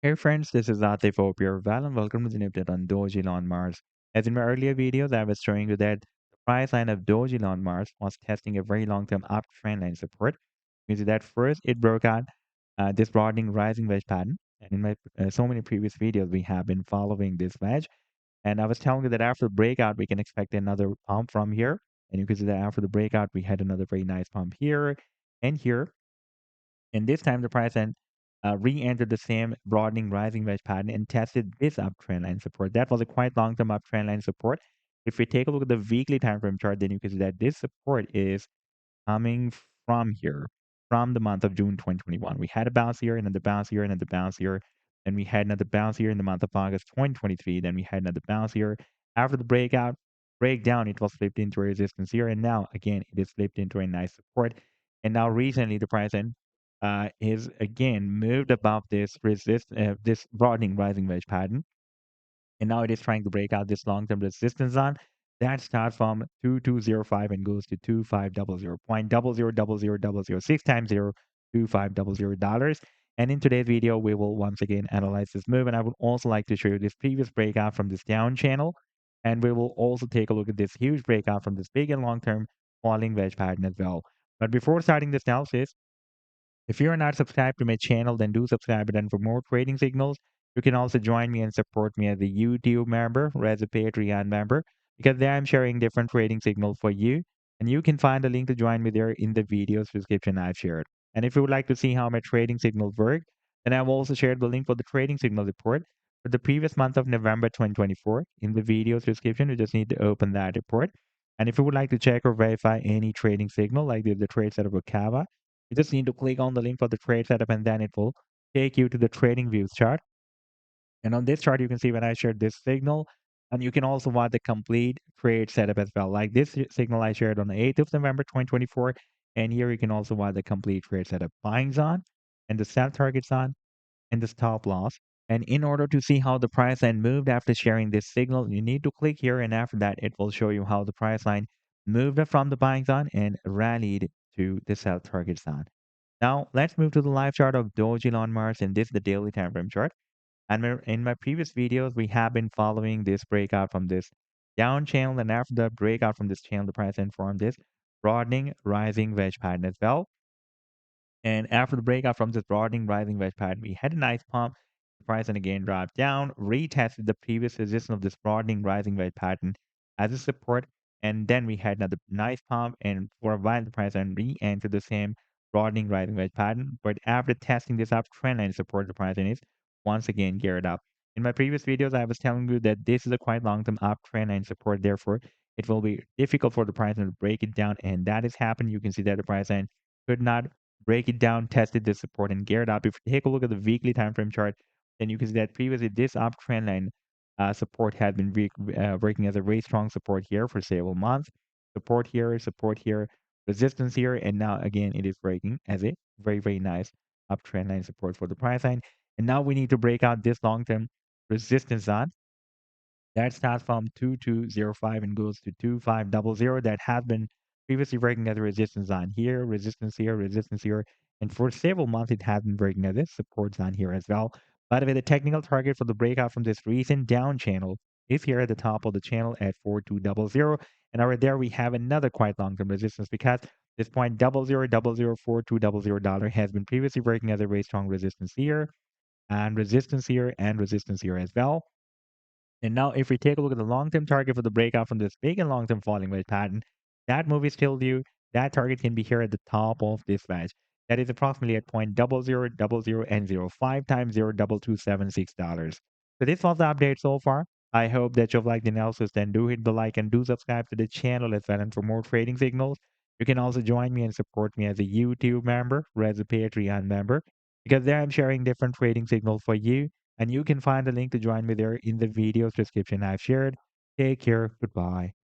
Hey friends, this is Atif. Hope you're well and welcome to the new update on Dogelon Mars. As in my earlier videos, I was showing you that the price line of Dogelon Mars was testing a very long-term uptrend line support. You see that first it broke out this broadening rising wedge pattern. And in my so many previous videos, we have been following this wedge. And I was telling you that after the breakout, we can expect another pump from here. And you can see that after the breakout, we had another very nice pump here and here. And this time the price then re-entered the same broadening rising wedge pattern and tested this uptrend line support. That was a quite long-term uptrend line support. If we take a look at the weekly time frame chart, then you can see that this support is coming from here, from the month of June 2021. We had a bounce here, another bounce here, another bounce here. Then we had another bounce here in the month of August 2023. Then we had another bounce here. After the breakdown, it was flipped into a resistance here. And now, again, it is flipped into a nice support. And now recently, the price end is again moved above this broadening rising wedge pattern, and now it is trying to break out this long-term resistance zone that starts from 2205 and goes to 2500 point double zero double zero double zero six times zero $2500. And in today's video, we will once again analyze this move, and I would also like to show you this previous breakout from this down channel, and we will also take a look at this huge breakout from this big and long-term falling wedge pattern as well. But before starting this analysis, if you're not subscribed to my channel, then do subscribe. And for more trading signals, you can also join me and support me as a YouTube member or as a Patreon member, because there I'm sharing different trading signals for you. And you can find a link to join me there in the video's description I've shared. And if you would like to see how my trading signals work, then I've also shared the link for the trading signal report for the previous month of November 2024 in the video's description. You just need to open that report. And if you would like to check or verify any trading signal, like the trade setup of Kava, you just need to click on the link for the trade setup, and then it will take you to the TradingView chart. And on this chart, you can see when I shared this signal, and you can also watch the complete trade setup as well. Like this signal I shared on the 8th of November 2024. And here you can also watch the complete trade setup. Buying's on, and the sell target's on, and the stop loss. And in order to see how the price line moved after sharing this signal, you need to click here, and after that, it will show you how the price line moved from the buying zone and rallied to the sell target zone. Now, let's move to the live chart of Dogelon Mars, and this is the daily time frame chart. And in my previous videos, we have been following this breakout from this down channel, and after the breakout from this channel, the price informed this broadening rising wedge pattern as well. And after the breakout from this broadening rising wedge pattern, we had a nice pump. The price and again dropped down, retested the previous resistance of this broadening rising wedge pattern as a support. And then we had another nice pump, and for a while the price then re-entered the same broadening rising wedge pattern. But after testing this uptrend line support, the price then is once again geared up. In my previous videos, I was telling you that this is a quite long-term uptrend line support. Therefore, it will be difficult for the price to break it down, and that has happened. You can see that the price line could not break it down, tested the support, and geared up. If you take a look at the weekly time frame chart, then you can see that previously this uptrend line support had been working as a very strong support here for several months. Support here, resistance here, and now again it is breaking as a very, very nice uptrend line support for the price line. And now we need to break out this long-term resistance zone that starts from 2205 and goes to 2500. That has been previously working as a resistance on here, resistance here. And for several months, it has been working as a support zone here as well. By the way, the technical target for the breakout from this recent down channel is here at the top of the channel at 4200. And over there, we have another quite long-term resistance, because this point $00004200 has been previously working as a very strong resistance here, and resistance here as well. And now if we take a look at the long-term target for the breakout from this big and long-term falling wedge pattern, that move is still due. That target can be here at the top of this wedge. That is approximately at point double zero double zero and 05 times $0.2276. So this was the update so far. I hope that you've liked the analysis. Then do hit the like and do subscribe to the channel as well. And for more trading signals, you can also join me and support me as a YouTube member or as a Patreon member, because there I'm sharing different trading signals for you, and you can find the link to join me there in the video's description I've shared. Take care. Goodbye.